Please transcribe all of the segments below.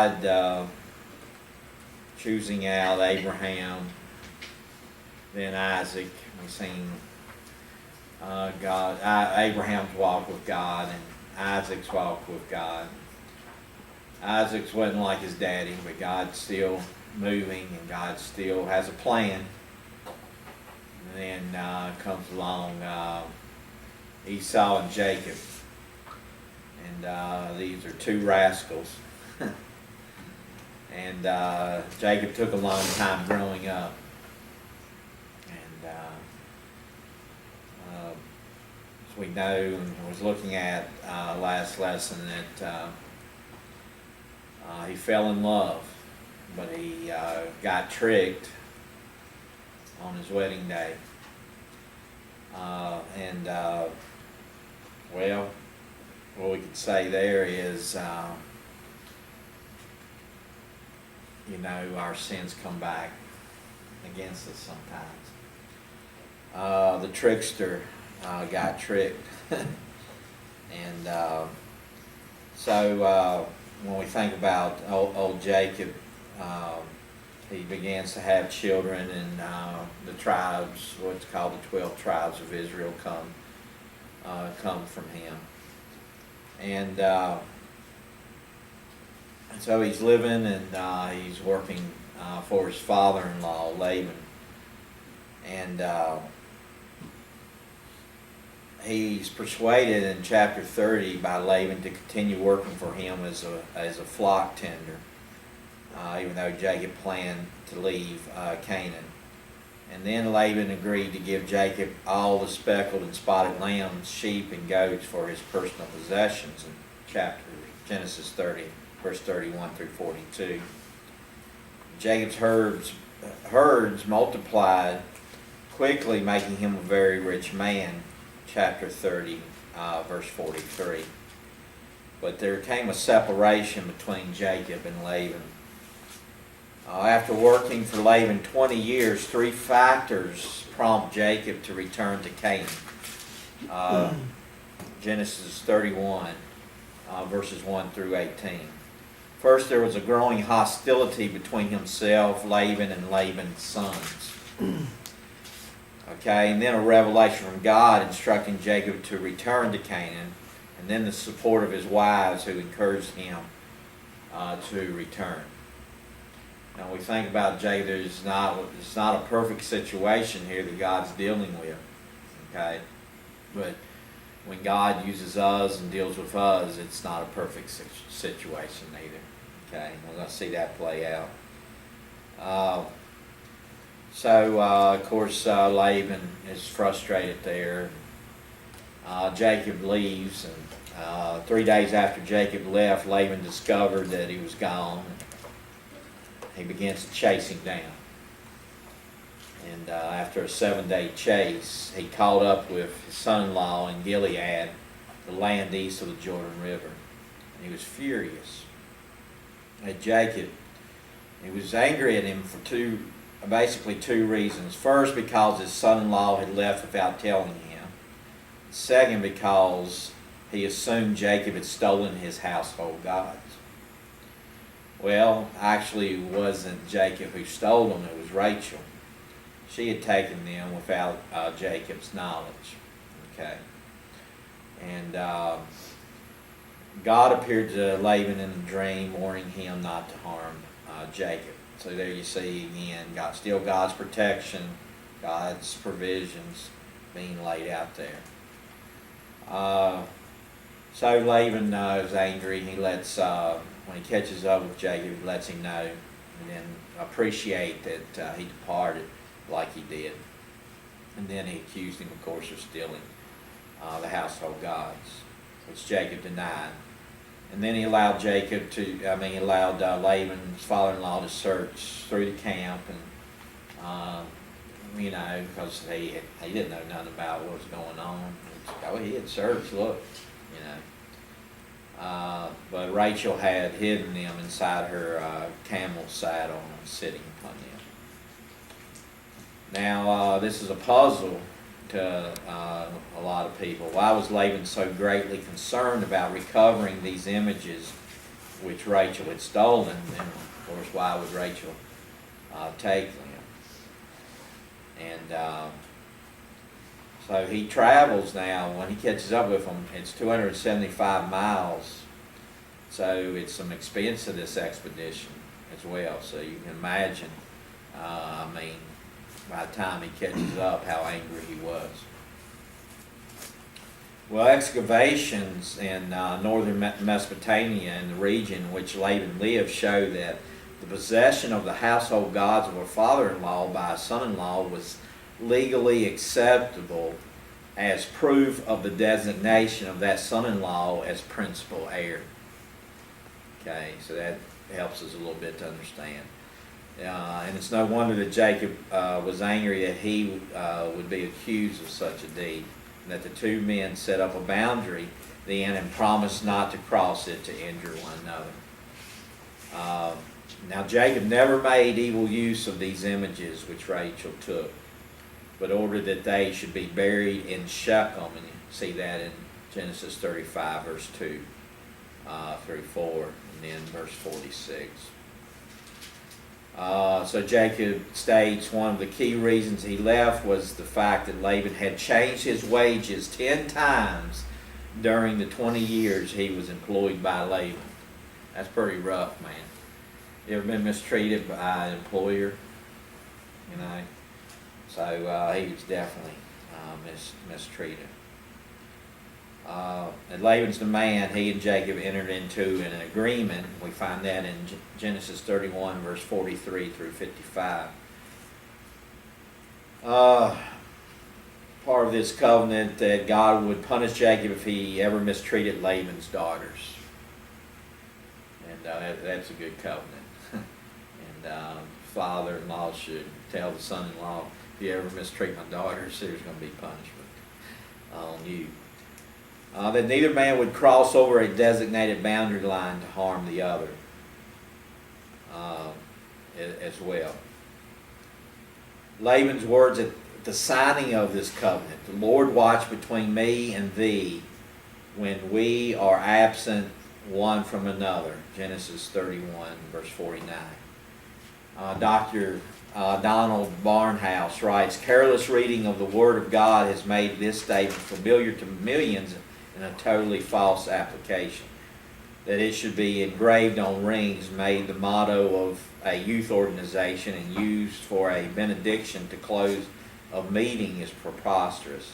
God choosing out Abraham, then Isaac. We've seen Abraham's walk with God and Isaac's walk with God. Isaac's wasn't like his daddy, but God's still moving and God still has a plan. And then comes along Esau and Jacob. And these are two rascals. And Jacob took a long time growing up. And as we know, and was looking at last lesson, that he fell in love, but he got tricked on his wedding day. Well, what we could say there is, our sins come back against us sometimes. The trickster got tricked. And so when we think about old Jacob, he begins to have children, and the tribes, what's called the 12 tribes of Israel, come from him. And so he's living, and he's working for his father-in-law, Laban. And he's persuaded in chapter 30 by Laban to continue working for him as a flock tender, even though Jacob planned to leave Canaan. And then Laban agreed to give Jacob all the speckled and spotted lambs, sheep, and goats for his personal possessions in Genesis 30, verse 31 through 42. Jacob's herds multiplied quickly, making him a very rich man, chapter 30, verse 43. But there came a separation between Jacob and Laban. After working for Laban 20 years, three factors prompt Jacob to return to Canaan. Genesis 31, verses 1 through 18. First, there was a growing hostility between himself, Laban, and Laban's sons. Okay, and then a revelation from God instructing Jacob to return to Canaan, and then the support of his wives who encouraged him to return. Now we think about Jacob, it's not a perfect situation here that God's dealing with, okay? But when God uses us and deals with us, it's not a perfect situation either, okay? We're going to see that play out. Of course, Laban is frustrated there. Jacob leaves, and 3 days after Jacob left, Laban discovered that he was gone. He begins to chase him down. And after a 7-day chase, he caught up with his son-in-law in Gilead, the land east of the Jordan River. And he was furious at Jacob. He was angry at him for basically two reasons. First, because his son-in-law had left without telling him. Second, because he assumed Jacob had stolen his household gods. Well, actually it wasn't Jacob who stole them, it was Rachel. She had taken them without Jacob's knowledge. Okay. And God appeared to Laban in a dream, warning him not to harm Jacob. So there you see again, still God's protection, God's provisions being laid out there. So Laban is angry. He lets, when he catches up with Jacob, he lets him know and then appreciate that he departed like he did. And then he accused him, of course, of stealing the household gods, which Jacob denied. And then he allowed Laban's father-in-law to search through the camp, and because he didn't know nothing about what was going on. He had searched, look, but Rachel had hidden them inside her camel saddle and was sitting upon them. Now, this is a puzzle to a lot of people. Why was Laban so greatly concerned about recovering these images which Rachel had stolen. And of course, why would Rachel take them? And so he travels now. When he catches up with them, it's 275 miles. So it's some expense to this expedition as well. So you can imagine, by the time he catches up, how angry he was. Well, excavations in northern Mesopotamia and the region in which Laban lived show that the possession of the household gods of a father-in-law by a son-in-law was legally acceptable as proof of the designation of that son-in-law as principal heir. Okay, so that helps us a little bit to understand. And it's no wonder that Jacob was angry that he would be accused of such a deed, and that the two men set up a boundary then and promised not to cross it to injure one another. Now Jacob never made evil use of these images which Rachel took, but ordered that they should be buried in Shechem, and you see that in Genesis 35 verse 2 through 4, and then verse 46. So Jacob states one of the key reasons he left was the fact that Laban had changed his wages 10 times during the 20 years he was employed by Laban. That's pretty rough, man. You ever been mistreated by an employer? You know? So he was definitely mistreated. At Laban's demand, he and Jacob entered into an agreement. We find that in Genesis 31, verse 43 through 55. Part of this covenant that God would punish Jacob if he ever mistreated Laban's daughters. And that's a good covenant. And father-in-law should tell the son-in-law, if you ever mistreat my daughters, there's going to be punishment on you. That neither man would cross over a designated boundary line to harm the other as well. Laban's words at the signing of this covenant: the Lord watch between me and thee when we are absent one from another. Genesis 31, verse 49. Dr. Donald Barnhouse writes, careless reading of the Word of God has made this statement familiar to millions in a totally false application. That it should be engraved on rings made the motto of a youth organization and used for a benediction to close a meeting is preposterous.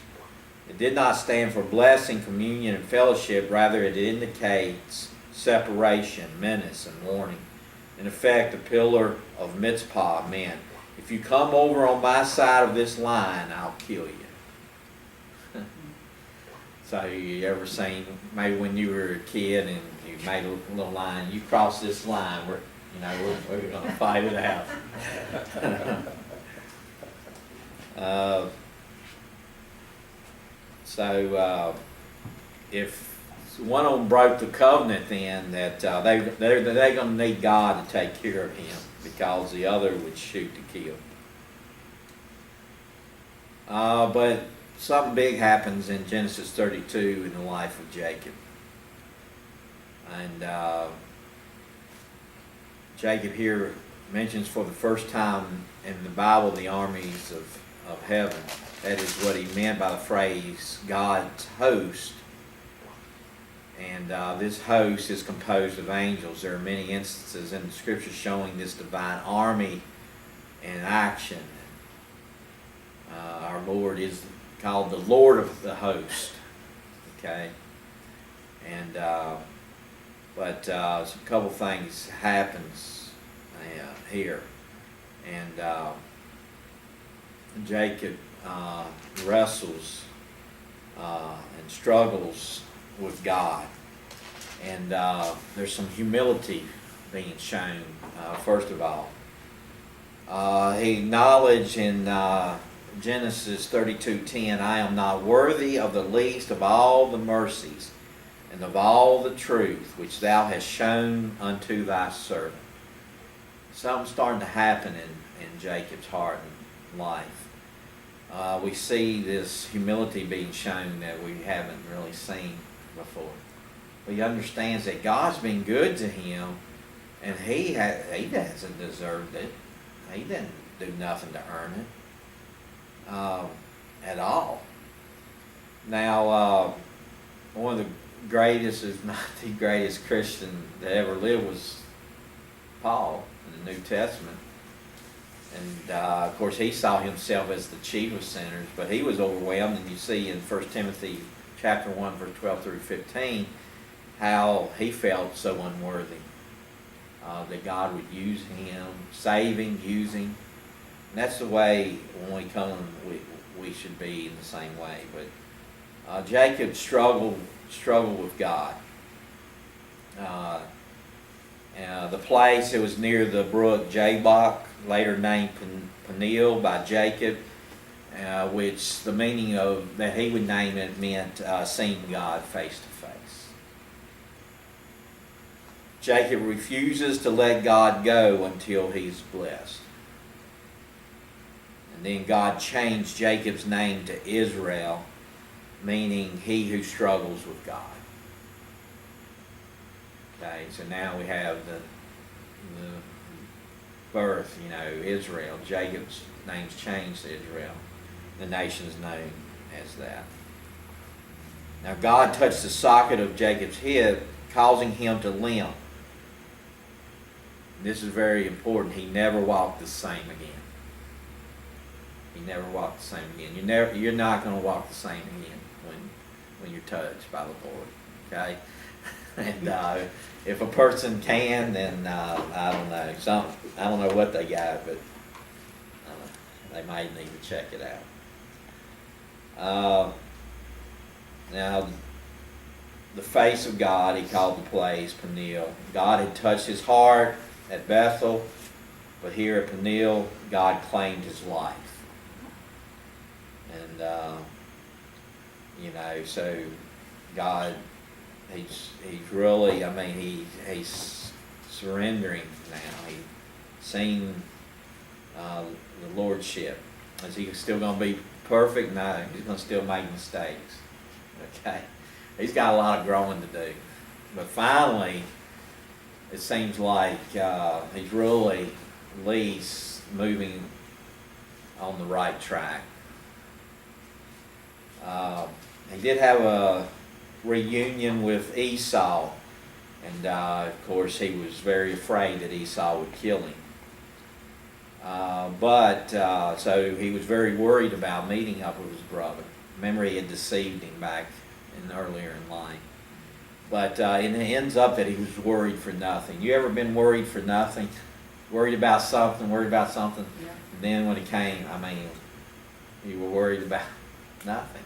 It did not stand for blessing, communion, and fellowship. Rather, it indicates separation, menace, and warning. In effect, a pillar of mitzvah meant, if you come over on my side of this line, I'll kill you. So you ever seen, maybe when you were a kid and you made a little line, you cross this line, we're going to fight it out. If one of them broke the covenant, then that they're going to need God to take care of him, because the other would shoot to kill. But something big happens in Genesis 32 in the life of Jacob. And Jacob here mentions for the first time in the Bible the armies of heaven. That is what he meant by the phrase God's host. And this host is composed of angels. There are many instances in the Scripture showing this divine army in action. Our Lord is called the Lord of the host. Okay? And but a couple things happens here. And Jacob wrestles and struggles with God. And there's some humility being shown, first of all. He acknowledged in Genesis 32:10, I am not worthy of the least of all the mercies and of all the truth which thou hast shown unto thy servant. Something's starting to happen in Jacob's heart and life. We see this humility being shown that we haven't really seen before. But he understands that God's been good to him, and he doesn't deserve it. He didn't do nothing to earn it at all. Now, one of the greatest, if not the greatest Christian that ever lived was Paul in the New Testament. And of course he saw himself as the chief of sinners, but he was overwhelmed. And you see in 1 Timothy chapter 1, verse 12 through 15, how he felt so unworthy that God would use him, saving, using. And that's the way when we come, we should be in the same way. But Jacob struggled with God. The place, it was near the brook Jabbok, later named Peniel by Jacob, which the meaning of that he would name it meant seeing God face to face. Jacob refuses to let God go until he's blessed. And then God changed Jacob's name to Israel, meaning he who struggles with God. Okay, so now we have the birth, Israel. Jacob's name's changed to Israel. The nation's known as that. Now God touched the socket of Jacob's head, causing him to limp. This is very important. He never walked the same again. He never walked the same again. You're not going to walk the same again when you're touched by the Lord. Okay? And if a person can, then I don't know. I don't know what they got, but they might need to check it out. Now, the face of God, he called the place Peniel. God had touched his heart at Bethel, but here at Peniel, God claimed his life. And, so God, he's really, he's surrendering now. He's seen the Lordship. Is he still going to be perfect? No, he's going to still make mistakes. Okay? He's got a lot of growing to do. But finally, it seems like he's really at least moving on the right track. He did have a reunion with Esau, and of course he was very afraid that Esau would kill him. So he was very worried about meeting up with his brother. Remember, he had deceived him back earlier in life. But it ends up that he was worried for nothing. You ever been worried for nothing? Worried about something? Yeah. And then when it came, you were worried about nothing.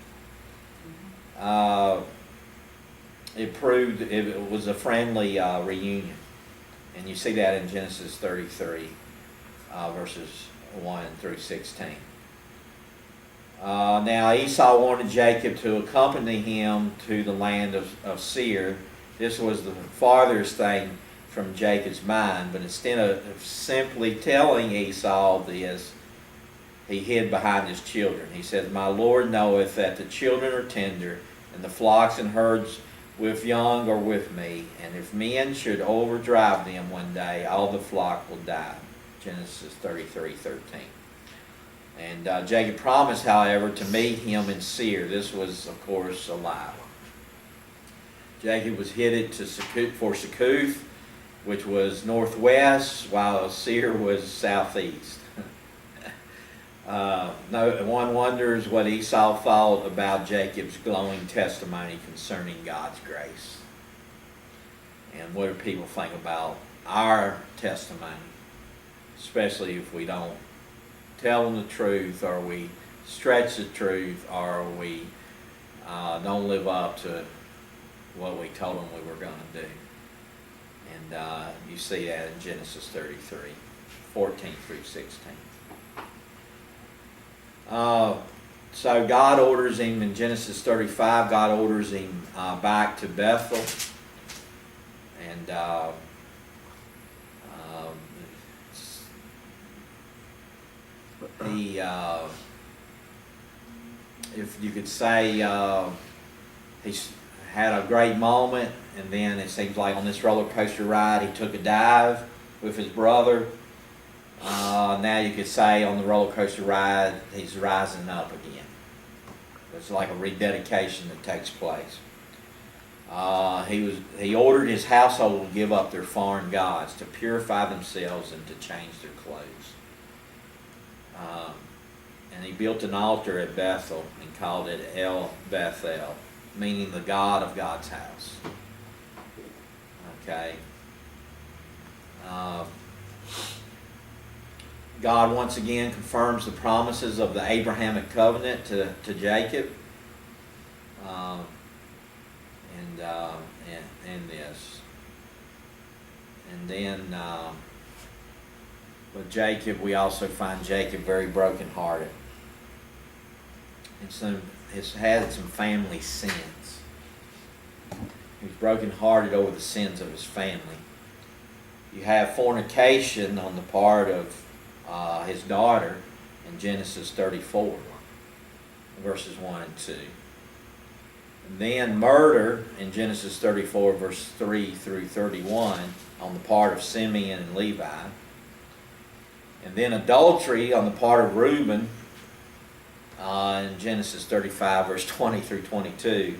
It proved it was a friendly reunion. And you see that in Genesis 33, verses 1 through 16. Now Esau wanted Jacob to accompany him to the land of Seir. This was the farthest thing from Jacob's mind, but instead of simply telling Esau this, he hid behind his children. He said, "My Lord knoweth that the children are tender, and the flocks and herds with young are with me, and if men should overdrive them one day, all the flock will die." Genesis 33:13. And Jacob promised, however, to meet him in Seir. This was, of course, a lie. Jacob was headed for Succoth, which was northwest, while Seir was southeast. One wonders what Esau thought about Jacob's glowing testimony concerning God's grace. And what do people think about our testimony, especially if we don't tell them the truth, or we stretch the truth, or we don't live up to what we told them we were going to do. And you see that in Genesis 33, 14 through 16. So God orders him in Genesis 35, God orders him back to Bethel. And he, if you could say, he had a great moment And then it seems like on this roller coaster ride, he took a dive with his brother. Now you could say on the roller coaster ride, he's rising up again. It's like a rededication that takes place. He ordered his household to give up their foreign gods, to purify themselves, and to change their clothes. And he built an altar at Bethel and called it El Bethel, meaning the God of God's house. Okay. God once again confirms the promises of the Abrahamic covenant to Jacob. And this. And then with Jacob, we also find Jacob very brokenhearted. And he's had some family sins. He's brokenhearted over the sins of his family. You have fornication on the part of his daughter in Genesis 34, verses 1 and 2. And then murder in Genesis 34, verse 3 through 31 on the part of Simeon and Levi. And then adultery on the part of Reuben in Genesis 35, verse 20 through 22.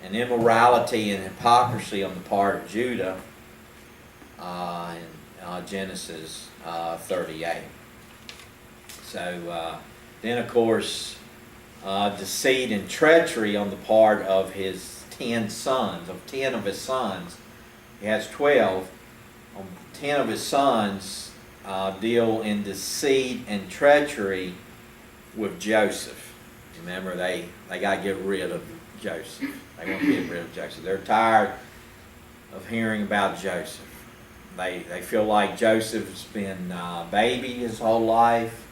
And immorality and hypocrisy on the part of Judah in Genesis 38. So then, of course, deceit and treachery on the part of his 10 sons. Of 10 of his sons, he has 12. 10 of his sons deal in deceit and treachery with Joseph. Remember, they got to get rid of Joseph. They want to get rid of Joseph. They're tired of hearing about Joseph. They feel like Joseph's been a baby his whole life.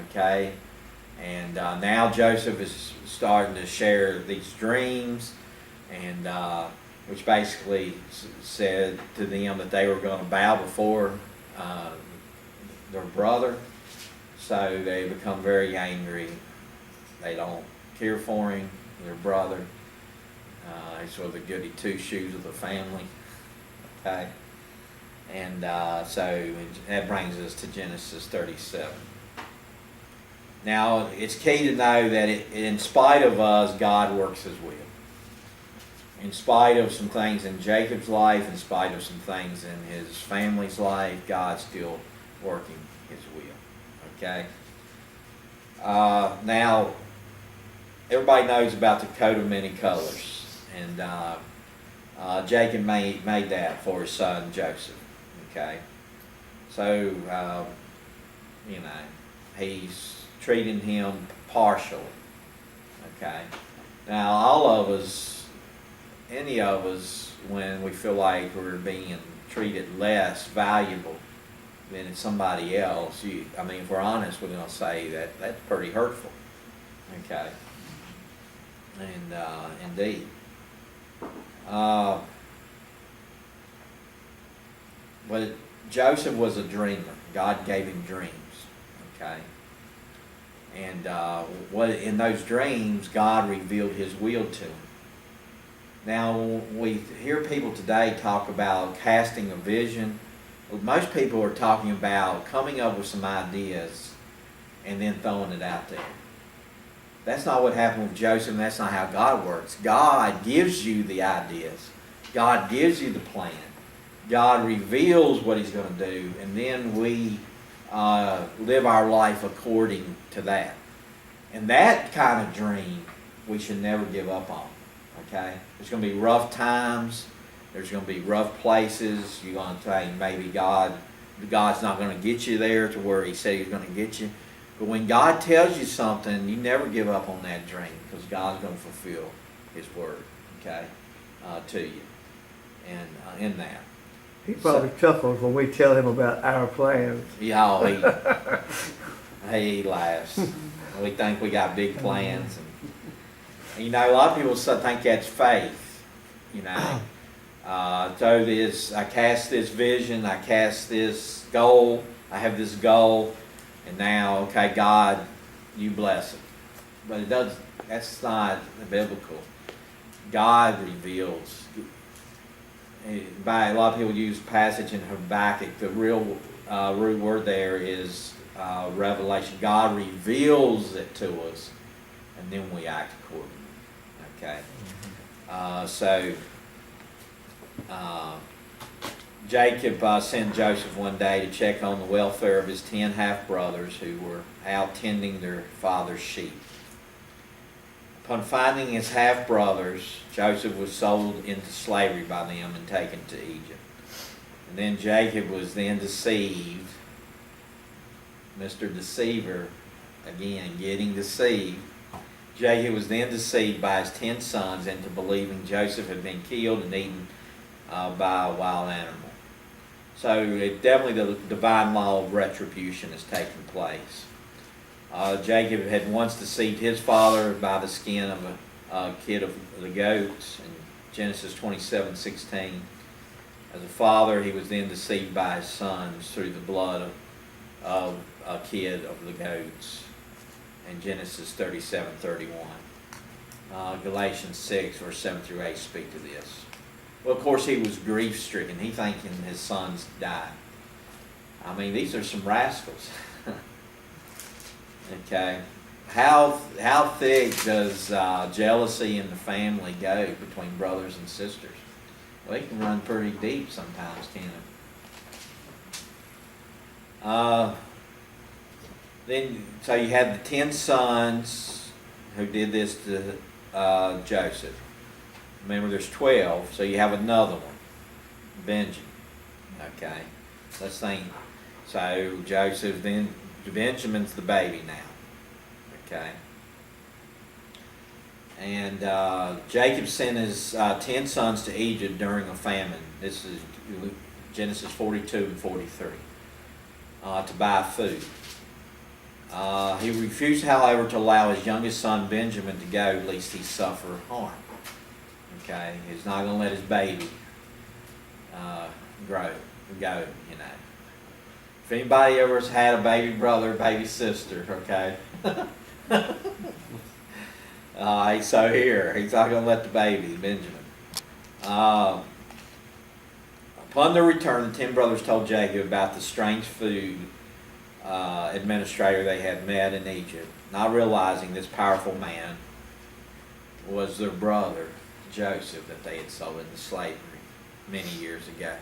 Okay? And now Joseph is starting to share these dreams, and which basically said to them that they were going to bow before their brother. So they become very angry. They don't care for him, their brother. He's sort of the goody two-shoes of the family. Okay? And so that brings us to Genesis 37. Now, it's key to know that in spite of us, God works His will. In spite of some things in Jacob's life, in spite of some things in his family's life, God's still working His will. Okay? Now, everybody knows about the coat of many colors. And Jacob made that for his son Joseph. Okay? So, he's treating him partially. Okay? Now, all of us, any of us, when we feel like we're being treated less valuable than somebody else, if we're honest, we're going to say that that's pretty hurtful. Okay? And indeed. But Joseph was a dreamer. God gave him dreams. Okay? And in those dreams, God revealed His will to him. Now, we hear people today talk about casting a vision. Most people are talking about coming up with some ideas and then throwing it out there. That's not what happened with Joseph, and that's not how God works. God gives you the ideas. God gives you the plan. God reveals what He's going to do, and then we live our life according to that. And that kind of dream we should never give up on. Okay? There's going to be rough times. There's going to be rough places. You're going to think maybe God's not going to get you there to where He said He's going to get you. But when God tells you something, you never give up on that dream, because God's going to fulfill His word, okay, to you, and in that. He probably chuckles when we tell him about our plans. Yeah, he laughs. We think we got big plans, and a lot of people think that's faith. So I cast this vision, I cast this goal, I have this goal. And now, okay, God, you bless it. But that's not biblical. God reveals by a lot of people use passage in Habakkuk. The real root word there is revelation. God reveals it to us, and then we act accordingly. Okay, so Jacob sent Joseph one day to check on the welfare of his 10 half-brothers who were out tending their father's sheep. Upon finding his half-brothers, Joseph was sold into slavery by them and taken to Egypt. And then Jacob was then deceived. Mr. Deceiver, again, getting deceived. Jacob was then deceived by his 10 sons into believing Joseph had been killed and eaten by a wild animal. So definitely the divine law of retribution has taken place. Jacob had once deceived his father by the skin of a kid of the goats in Genesis 27:16. As a father, he was then deceived by his sons through the blood of a kid of the goats in Genesis 37:31. Galatians 6, verse 7 through 8 speak to this. Well, of course, he was grief-stricken. He thinking his sons died. I mean, these are some rascals. Okay. How thick does jealousy in the family go between brothers and sisters? Well, it can run pretty deep sometimes, can't it? Then, so you had the 10 sons who did this to Joseph. Remember, there's 12, so you have another one, Benjamin. Okay, let's think. So Joseph, then Benjamin's the baby now. Okay, and Jacob sent his 10 sons to Egypt during a famine. This is Genesis 42 and 43 to buy food. He refused, however, to allow his youngest son Benjamin to go, lest he suffer harm. Okay, he's not going to let his baby go, you know. If anybody ever has had a baby brother, baby sister, okay. So here, he's not going to let the baby, Benjamin. Upon their return, the 10 brothers told Jacob about the strange food administrator they had met in Egypt, not realizing this powerful man was their brother, Joseph, that they had sold into slavery many years ago.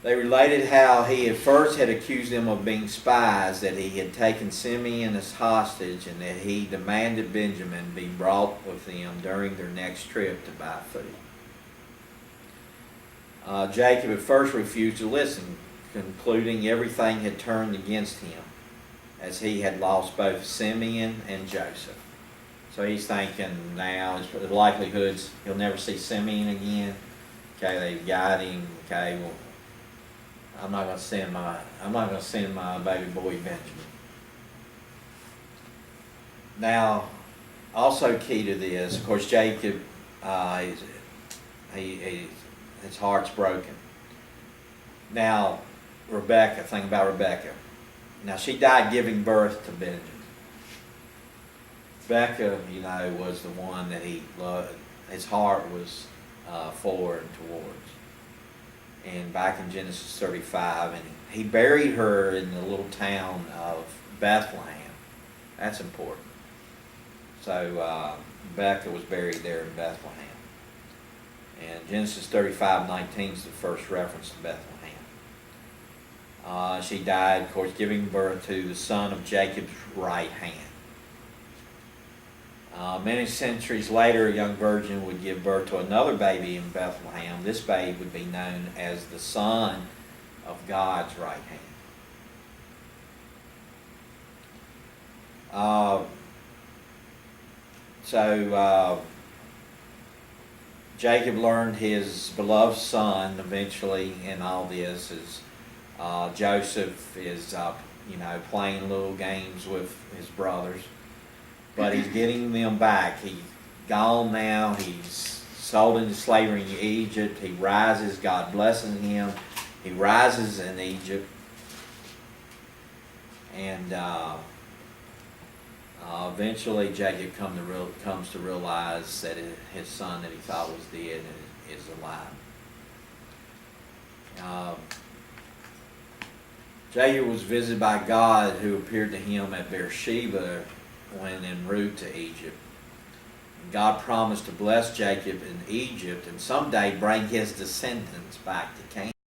They related how he at first had accused them of being spies, that he had taken Simeon as hostage, and that he demanded Benjamin be brought with them during their next trip to buy food. Jacob at first refused to listen, concluding everything had turned against him, as he had lost both Simeon and Joseph. So he's thinking now, the likelihoods he'll never see Simeon again. Okay, they've got him. Okay, well, I'm not going to send my baby boy Benjamin. Now, also key to this, of course, Jacob, his heart's broken. Now, Rebecca, think about Rebecca. Now, she died giving birth to Benjamin. Rebecca, was the one that he loved. His heart was for and towards. And back in Genesis 35, and he buried her in the little town of Bethlehem. That's important. So Rebecca was buried there in Bethlehem. And Genesis 35:19 is the first reference to Bethlehem. She died, of course, giving birth to the son of Jacob's right hand. Many centuries later, a young virgin would give birth to another baby in Bethlehem. This babe would be known as the son of God's right hand. Jacob learned his beloved son eventually in all this as Joseph is playing little games with his brothers. But he's getting them back. He's gone now. He's sold into slavery in Egypt. He rises. God blesses him. He rises in Egypt. And Eventually, Jacob comes to realize that his son that he thought was dead is alive. Jacob was visited by God, who appeared to him at Beersheba when en route to Egypt. God promised to bless Jacob in Egypt and someday bring his descendants back to Canaan.